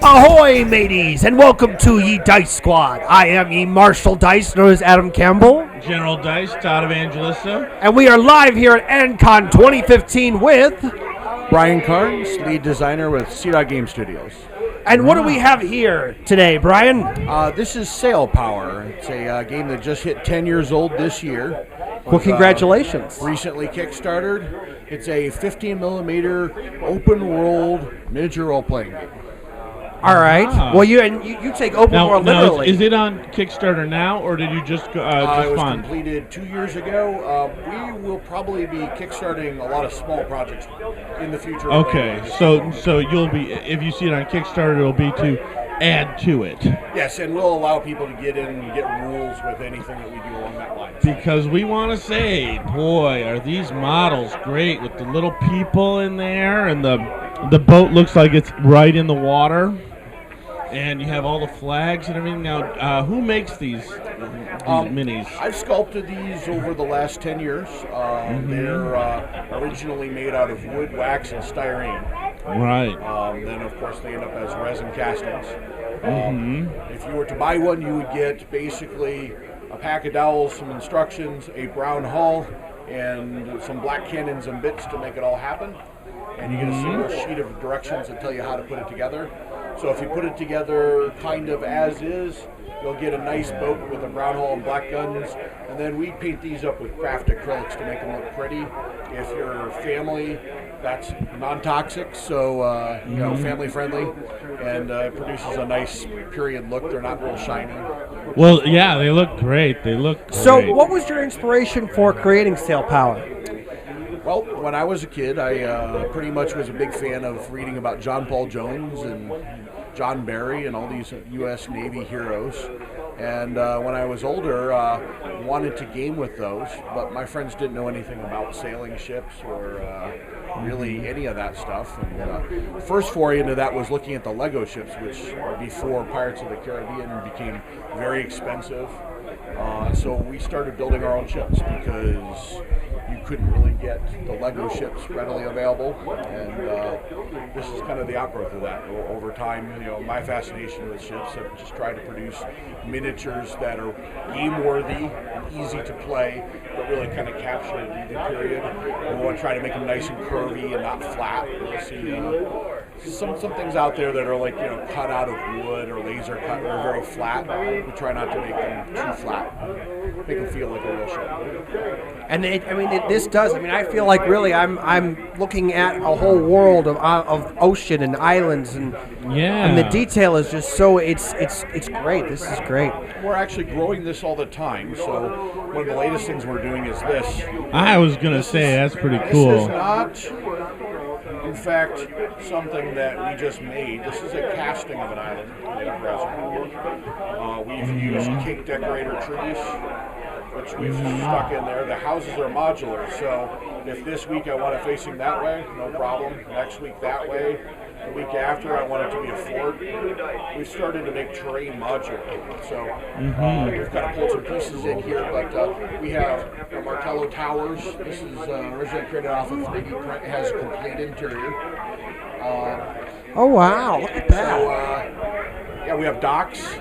Ahoy, mateys, and welcome to Ye Dice Squad. I am Ye Marshall Dice, known as Adam Campbell. General Dice, Todd Evangelista. And we are live here at AnCon 2015 with... Brian Carnes, lead designer with C-Dog Game Studios. And what do we have here today, Brian? This is Sailpower. It's a game that just hit 10 years old this year. Well, congratulations. Recently Kickstartered. It's a 15mm open world miniature role-playing game. All right. Well, you take open world literally. Is it on Kickstarter now, or did you just It was fund? completed 2 years ago. We will probably be kickstarting a lot of small projects in the future. Okay, so you'll be, if you see it on Kickstarter, it'll be to add to it. Yes, and we'll allow people to get in and get rules with anything that we do along that line. Because we want to say, boy, are these models great with the little people in there, and the boat looks like it's right in the water. And you have all the flags and everything. Now, who makes these minis? I've sculpted these over the last 10 years. They're originally made out of wood, wax, and styrene. Right. Then, of course, they end up as resin castings. If you were to buy one, you would get basically a pack of dowels, some instructions, a brown hull, and some black cannons and bits to make it all happen. And you get a single sheet of directions that tell you how to put it together. So if you put it together kind of as is, you'll get a nice boat with a brown hull and black guns. And then we paint these up with craft acrylics to make them look pretty. If you're family, that's non-toxic, so family friendly, and produces a nice period look. They're not real shiny. Well, yeah, they look great. So what was your inspiration for creating Sailpower? Well, when I was a kid, I pretty much was a big fan of reading about John Paul Jones and John Barry and all these U.S. Navy heroes. And when I was older, wanted to game with those, but my friends didn't know anything about sailing ships or really any of that stuff. And the first foray into that was looking at the Lego ships, which before Pirates of the Caribbean became very expensive. So we started building our own ships because you couldn't really get the Lego ships readily available, and this is kind of the outgrowth of that. Over time, my fascination with ships have just tried to produce miniatures that are game-worthy and easy to play, but really kind of capture the period. And we want to try to make them nice and curvy and not flat. You'll see some things out there that are like cut out of wood or laser cut or very flat. We try not to make them too flat, make them feel like a real ship. And this does. I feel like really I'm looking at a whole world of ocean and islands, and the detail is just so it's great. This is great. We're actually growing this all the time. So one of the latest things we're doing is this. I was gonna say that's pretty cool. This is not, in fact, something that we just made. This is a casting of an island made of resin. We've used cake decorator trees, which we've stuck in there. The houses are modular, so if this week I want it facing that way, no problem. Next week that way. The week after I want it to be a fort. We've started to make terrain modular. So we've kind of pulled some pieces in here, but we have the Martello Towers. This is originally created off of 3D print. It has a complete interior. Oh wow, look at that. We have docks.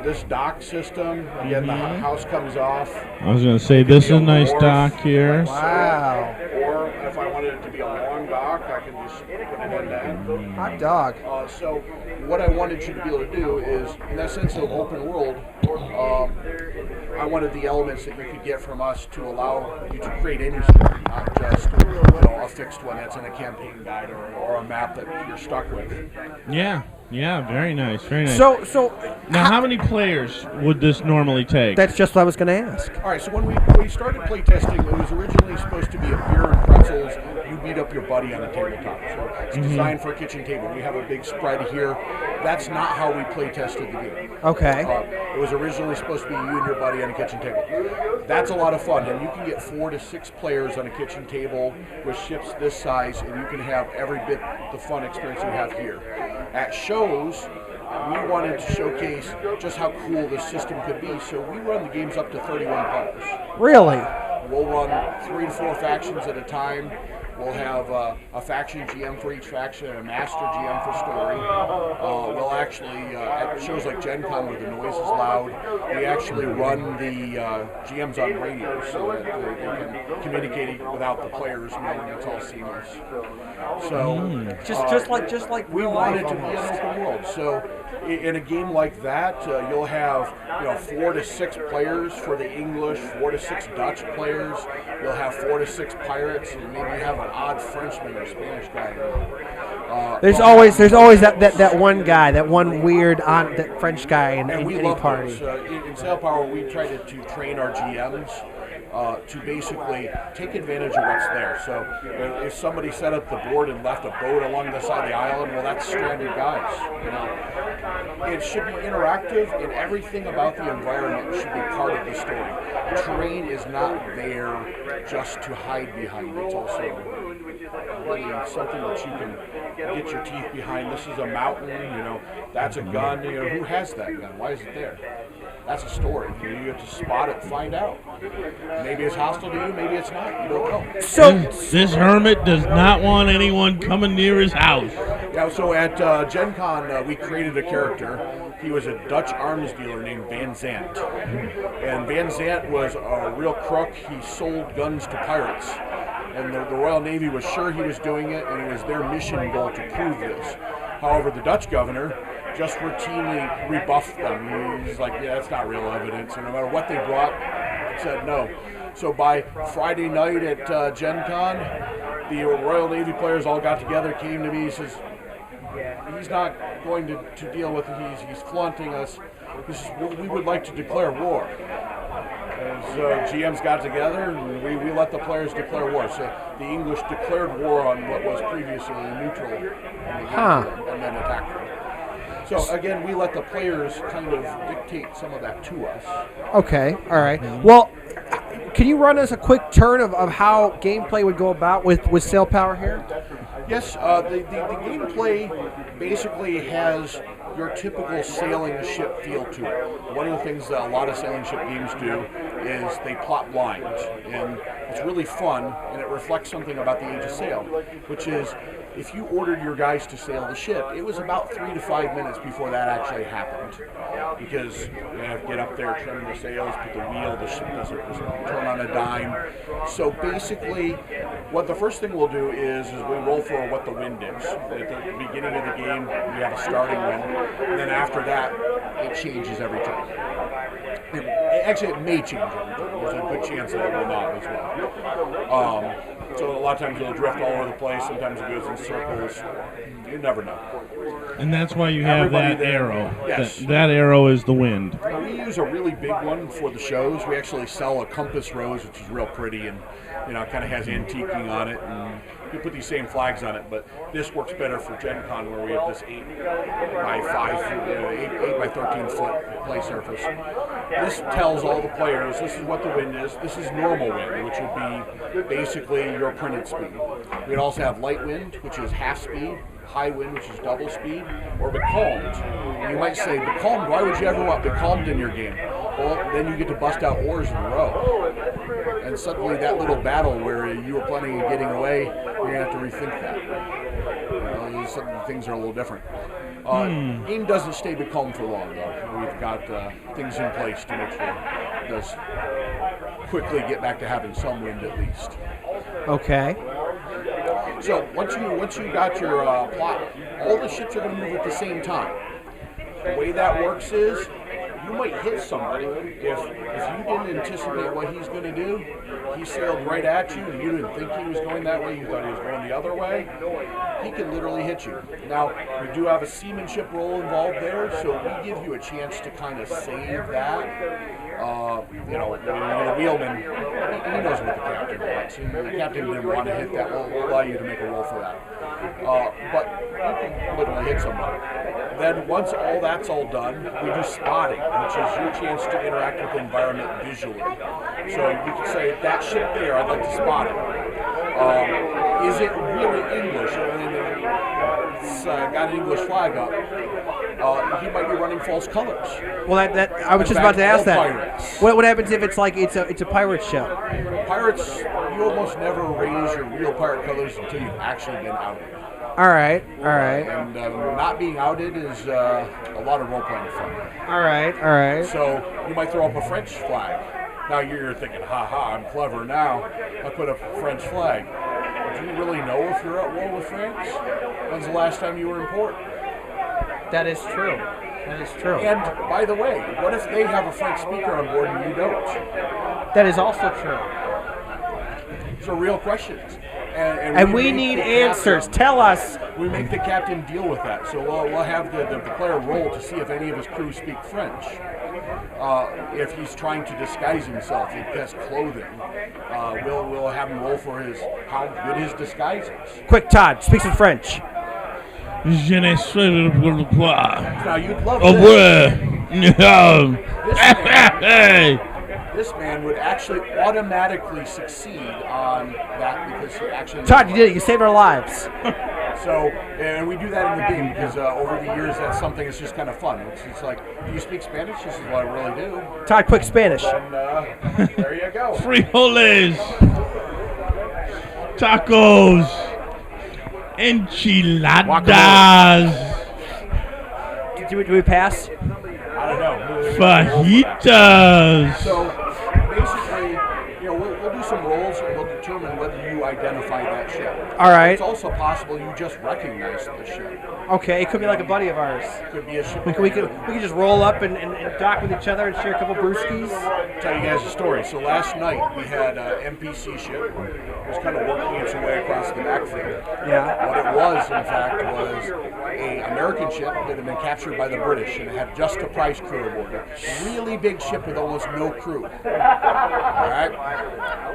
This dock system, again, the house comes off. I was going to say, this is a nice dock here. Wow. Or if I wanted it to be a long dock, I can just put it in that. Hot dog. So what I wanted you to be able to do is, in that sense of open world, I wanted the elements that you could get from us to allow you to create any story, not just a fixed one that's in a campaign guide or a map that you're stuck with. Yeah, very nice, very nice. So now, how many players would this normally take? That's just what I was going to ask. All right, so when we started playtesting, it was originally supposed to be a beer and pretzels. You beat up your buddy on a tabletop. So it's designed for a kitchen table. We have a big spread here. That's not how we playtested the game. Okay. It was originally supposed to be you and your buddy on a kitchen table. That's a lot of fun, and you can get 4 to 6 players on a kitchen table with ships this size, and you can have every bit the fun experience you have here. At shows, we wanted to showcase just how cool this system could be, so we run the games up to 31 players. Really? We'll run 3 to 4 factions at a time. We'll have a faction GM for each faction and a master GM for story. We'll actually, at shows like Gen Con where the noise is loud, we actually run the GMs on radio so that they can communicate without the players knowing it's all seamless. So just like we want it to be an open world. So in a game like that, you'll have 4 to 6 players for the English, 4 to 6 Dutch players. You'll have 4 to 6 pirates, and maybe you have an odd Frenchman or Spanish guy. There's always that one guy, that one weird that French guy in any party. In Sailpower, we try to train our GMs to basically take advantage of what's there. So if somebody set up the board and left a boat along the side of the island, well, that's stranded guys. It should be interactive, and everything about the environment should be part of the story. Terrain is not there just to hide behind. It's also really something that you can get your teeth behind. This is a mountain, that's a gun. Who has that gun? Why is it there? That's a story. You have to spot it, find out. Maybe it's hostile to you, maybe it's not. You don't know. So this hermit does not want anyone coming near his house. Yeah, so at Gen Con, we created a character. He was a Dutch arms dealer named Zandt. And Zandt was a real crook. He sold guns to pirates. And the Royal Navy was sure he was doing it, and it was their mission goal to prove this. However, the Dutch governor just routinely rebuffed them. He's like, yeah, that's not real evidence. And no matter what they brought, said no. So by Friday night at Gen Con, the Royal Navy players all got together, came to me, he says, he's not going to deal with it, he's flaunting us. He says, we would like to declare war. And so GMs got together and we let the players declare war. So the English declared war on what was previously neutral and then attacked them. So again, we let the players kind of dictate some of that to us. Okay, all right. Well, can you run us a quick turn of how gameplay would go about with Sailpower here? Yes, the gameplay basically has your typical sailing ship feel to it. One of the things that a lot of sailing ship games do is they plot blind, and it's really fun, and it reflects something about the Age of Sail, which is if you ordered your guys to sail the ship, it was about 3 to 5 minutes before that actually happened, because you have to get up there, trim the sails, put the wheel, the ship doesn't turn on a dime. So basically, what the first thing we'll do is we roll for what the wind is. At the beginning of the game, we have a starting wind, and then after that, it changes every time. It may change every time. There's a good chance that it will not as well. So a lot of times it'll drift all over the place. Sometimes it goes in circles. You never know. And that's why you have that arrow. Yes. That arrow is the wind. We use a really big one for the shows. We actually sell a compass rose, which is real pretty and kind of has antiquing on it. And you put these same flags on it, but this works better for Gen Con where we have this 8 by 13 foot play surface. This tells all the players this is what the wind is. This is normal wind, which would be basically your printed speed. We'd also have light wind, which is half speed, high wind, which is double speed, or becalmed. You might say, becalmed, why would you ever want becalmed in your game? Well, then you get to bust out oars in a row. And suddenly that little battle where you were planning on getting away, you're going to have to rethink that. Some things are a little different. Game doesn't stay becalmed for long, though. We've got things in place to make sure it does quickly get back to having some wind at least. Okay. So once you got your plot, all the ships are going to move at the same time. The way that works is you might hit somebody if you didn't anticipate what he's going to do. He sailed right at you, and you didn't think he was going that way. You thought he was going the other way. He can literally hit you. Now we do have a seamanship role involved there, so we give you a chance to kind of save that. The wheelman, he knows what the captain wants. The captain didn't want to hit that. We'll allow you to make a roll for that. But you can literally hit somebody. Then once all that's all done, we do spotting, which is your chance to interact with the environment visually. So you can say, that ship there, I'd like to spot it. is it really English? It's got an English flag up. He might be running false colors. Well, I was just about to ask that. What happens if it's like it's a pirate ship? Pirates, you almost never raise your real pirate colors until you've actually been outed. All right. And not being outed is a lot of role-playing fun. All right. So you might throw up a French flag. Now you're thinking, ha, I'm clever now. I put up a French flag. Do you really know if you're at war with France? When's the last time you were in port? That is true. And by the way, what if they have a French speaker on board and you don't? That is also true. These are real questions. And we need answers. Tell us. We make the captain deal with that. So we'll have the player roll to see if any of his crew speak French. If he's trying to disguise himself in best clothing, we'll have him roll for how good his disguise is. Quick, Todd, speak some French. Je ne sais pas. Now you'd love this man would actually automatically succeed on that because he actually... Todd, you did it. You saved our lives. So, and we do that in the game because over the years that's something that's just kind of fun. It's like, do you speak Spanish? This is what I really do. Todd, quick Spanish. And there you go. Frijoles, tacos, enchiladas. Do we pass? I don't know. Fajitas. So basically, we'll do some rolls and we'll determine whether you identify that ship. All right. It's also possible you just recognize the ship. Okay, it could be like a buddy of ours. It could be a ship. We could just roll up and dock with each other and share a couple brewskis. Tell you guys a story. So last night we had an NPC ship. It was kind of working its way across the backfield. Yeah. What it was, in fact, was an American ship that had been captured by the British and it had just a prize crew aboard it. Really big ship with almost no crew. All right.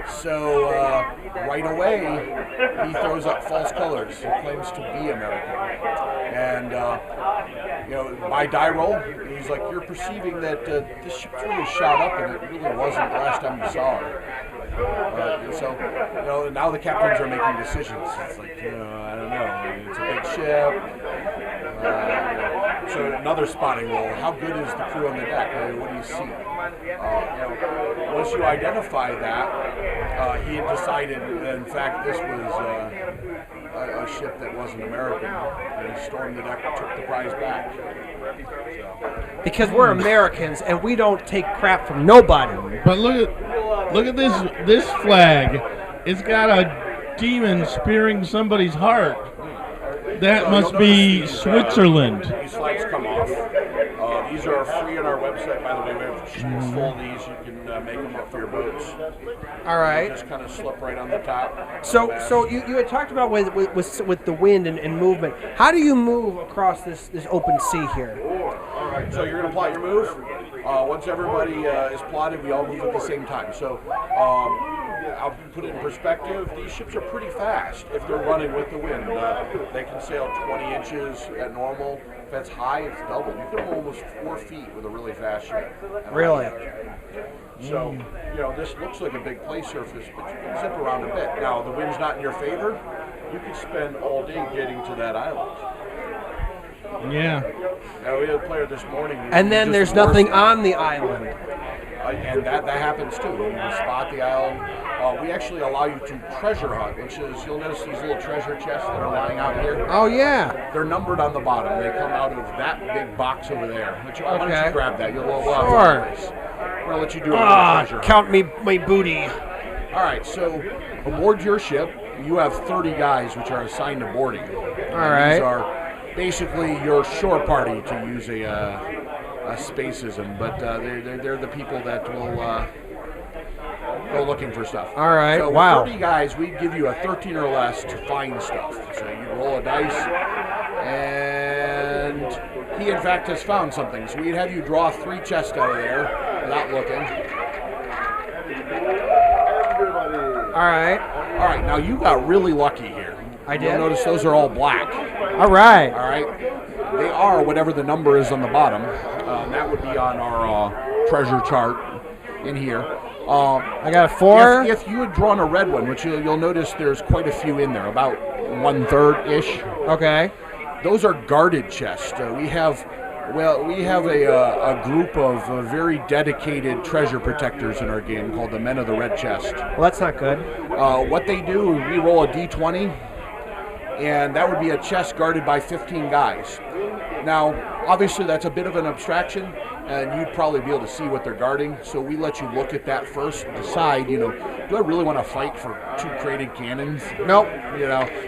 So right away he throws up false colors. He claims to be American. And, by die roll, he's like, you're perceiving that this ship's really shot up and it really wasn't the last time you saw her. So now the captains are making decisions. It's like, I don't know. It's a big ship. So another spotting roll. How good is the crew on the deck? What do you see? Once you identify that, he had decided that, in fact, this was a ship that wasn't American. And he stormed the deck and took the prize back. Because we're Americans and we don't take crap from nobody. But look at this flag. It's got a demon spearing somebody's heart. That must be Switzerland. These flags come off. These are free on our website, by the way. We have sheets full of these. You can make them up for your boats. All right. Just kind of slip right on the top. So you had talked about with the wind and movement. How do you move across this open sea here? All right. So you're going to plot your move. Once everybody is plotted, we all move at the same time. So I'll put it in perspective. These ships are pretty fast if they're running with the wind. They can sail 20 inches at normal. If it's high, it's double. You can go almost 4 feet with a really fast ship. Really? So, this looks like a big play surface, but you can zip around a bit. Now, the wind's not in your favor. You could spend all day getting to that island. Yeah. Now, we had a player this morning. And then there's nothing on the island. And that happens too. You can spot the island. We actually allow you to treasure hunt, which is, you'll notice these little treasure chests that are lying out here. Oh, yeah. They're numbered on the bottom. They come out of that big box over there. Why don't you grab that? You'll love Sure. We're going to let you do a treasure hunt. Count me my booty. All right, so aboard your ship, you have 30 guys which are assigned to boarding. All right. These are basically your shore party, to use a spacism, but they're the people that will go looking for stuff. All right. So wow. with 30 guys, we'd give you a 13 or less to find stuff. So you roll a dice, and he in fact has found something. So we'd have you draw 3 chests out of there without looking. All right. All right. Now you got really lucky here. I did. You'll notice those are all black. All right. All right. They are whatever the number is on the bottom. That would be on our treasure chart in here. I got a 4. If you had drawn a red one, which you'll notice there's quite a few in there, about 1/3-ish. Okay. Those are guarded chests. We have a group of very dedicated treasure protectors in our game called the Men of the Red Chest. Well, that's not good. What they do, we roll a d20, and that would be a chest guarded by 15 guys. Now, obviously, that's a bit of an abstraction, and you'd probably be able to see what they're guarding. So we let you look at that first, decide, do I really want to fight for 2 crated cannons? Nope.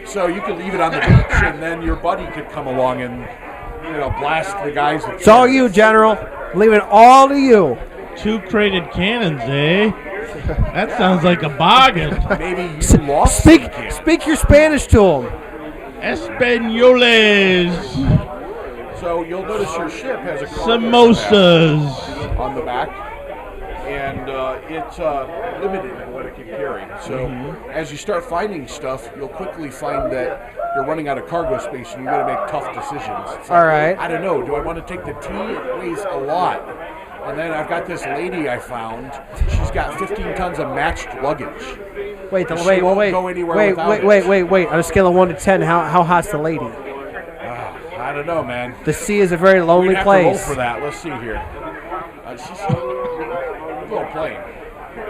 So you could leave it on the beach, and then your buddy could come along and, blast the guys. It's all you, General. Leave it all to you. 2 crated cannons, eh? That sounds like a bargain. Maybe you lost. Speak your Spanish to him. Españoles. So you'll notice your ship has a samosas on the back, and it's limited in what it can carry. So as you start finding stuff, you'll quickly find that you're running out of cargo space, and you've got to make tough decisions. All right. I don't know. Do I want to take the tea? It weighs a lot. And then I've got this lady I found. She's got 15 tons of matched luggage. Wait. Go anywhere without it. Wait. On a scale of 1 to 10, how hot's the lady? I don't know, man. The sea is a very lonely We'd have place. to roll for that. Let's see here. She's a little plain.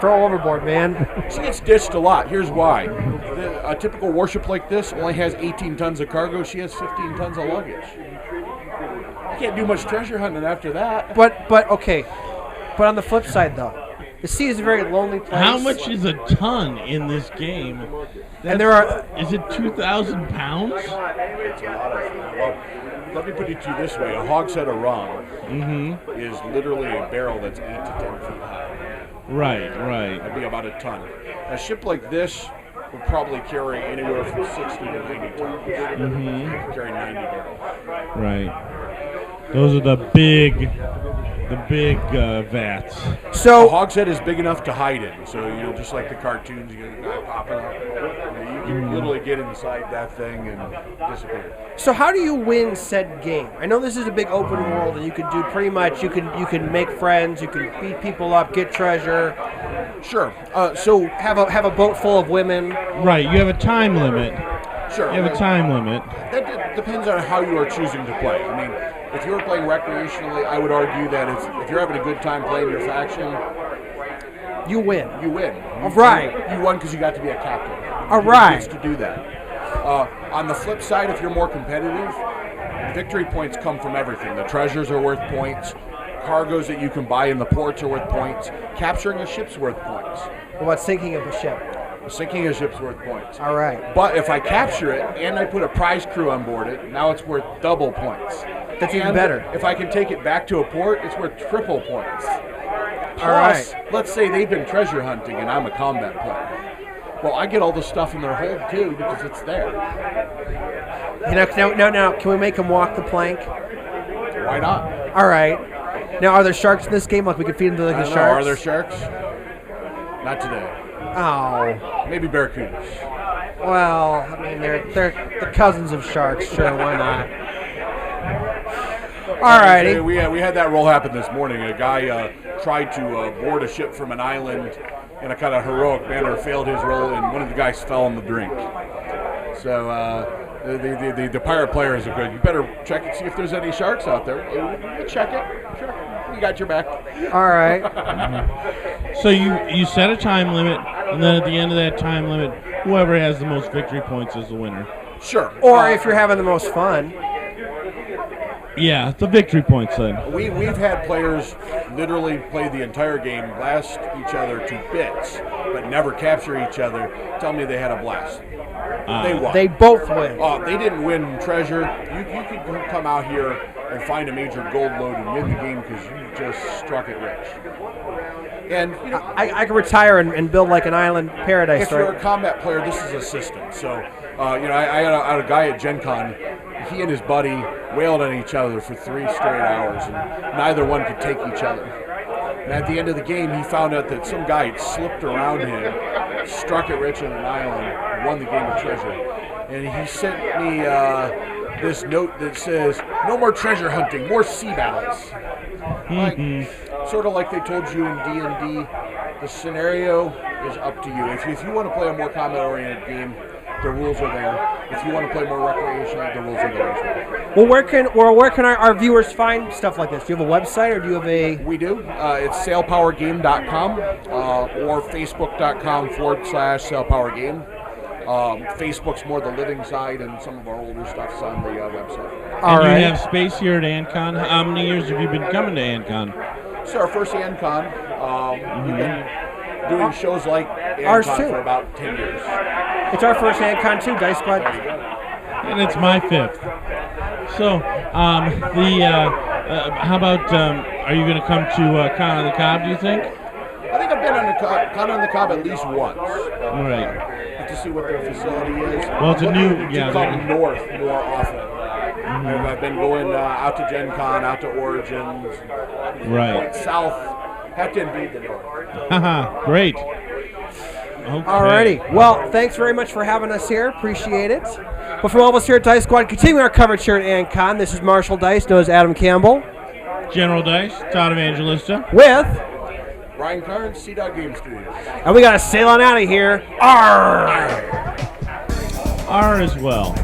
Throw overboard, man. She gets ditched a lot. Here's why. A typical warship like this only has 18 tons of cargo. She has 15 tons of luggage. You can't do much treasure hunting after that. But okay. But on the flip side, though, the sea is a very lonely place. How much is a ton in this game? Is it 2,000 pounds? It's a lot of. Well, let me put it to you this way: a hogshead of rum is literally a barrel that's 8 to 10 feet high. Right. That'd be about a ton. A ship like this would probably carry anywhere from 60 to 90 tons. Carry 90 barrels. Right. Those are the big vats. So a hogshead is big enough to hide in. So just like the cartoons, you get a guy popping up. You can literally get inside that thing and disappear. So how do you win said game? I know this is a big open world, and you can do pretty much. You can make friends. You can beat people up, get treasure. Sure. So have a boat full of women. Right. You have a time limit. Sure. You have a time limit. That depends on how you are choosing to play. I mean, if you're playing recreationally, I would argue that if you're having a good time playing your faction, you win. All right. You won because you got to be a captain. All right. To do that. On the flip side, if you're more competitive, victory points come from everything. The treasures are worth points. Cargoes that you can buy in the ports are worth points. Capturing a ship's worth points. What about sinking of a ship? Sinking a ship's worth points. All right. But if I capture it and I put a prize crew on board it, now it's worth double points. That's even better. If I can take it back to a port, it's worth triple points. Plus, all right. Let's say they've been treasure hunting and I'm a combat player. Well, I get all the stuff in their hold too because it's there. Now, can we make them walk the plank? Why not? All right. Now, are there sharks in this game? Like we can feed them to the sharks? Are there sharks? Not today. Oh. Maybe barracudas. Well, I mean, they're the cousins of sharks. Sure, why not? All righty. We had that roll happen this morning. A guy tried to board a ship from an island in a kind of heroic manner, failed his roll, and one of the guys fell in the drink. So the pirate players are good. You better check and see if there's any sharks out there. Check it. We got your back. All right. So you set a time limit, and then at the end of that time limit, whoever has the most victory points is the winner. Sure. Or if you're having the most fun. Yeah, the victory points then. We've had players literally play the entire game, blast each other to bits, but never capture each other. Tell me they had a blast. They won. They both win. They didn't win treasure. You could come out here and find a major gold load and win the game because you just struck it rich. And I can retire and build like an island paradise. If you're a combat player, this is a system. So, I had a guy at Gen Con. He and his buddy wailed on each other for 3 straight hours, and neither one could take each other. And at the end of the game, he found out that some guy had slipped around him, struck it rich on an island, won the game of treasure. And he sent me this note that says, "No more treasure hunting, more sea battles." Sort of like they told you in D&D The scenario is up to you. If you want to play a more combat-oriented game, the rules are there. If you want to play more recreational, the rules are there as well. Where can our viewers find stuff like this? Do you have a website or do you have a? We do. It's sailpowergame.com or facebook.com/sailpowergame. Facebook's more the living side, and some of our older stuff's on the website. All right. You have space here at AnCon. How many years have you been coming to AnCon? It's our first AnCon. We've been doing shows like ours AnCon too for about 10 years. It's our first AnCon too, Dice Squad. And it's my 5th. So, how about, are you going to come to Con on the Cob, do you think? I think I've been on Con on the Cob at least once. Right. To see what their facility is. Well, it's a new, to come north more often. I've been going out to Gen Con, out to Origins. Right. South, have to invade the north. Great. Okay. Alrighty. Well, thanks very much for having us here. Appreciate it. But from all of us here at Dice Squad, continuing our coverage here at AnCon, this is Marshall Dice, known as Adam Campbell. General Dice, Todd Evangelista. With Ryan Carnes, C-Dog Game Studios. And we got to sail on out of here. Arr! R as well.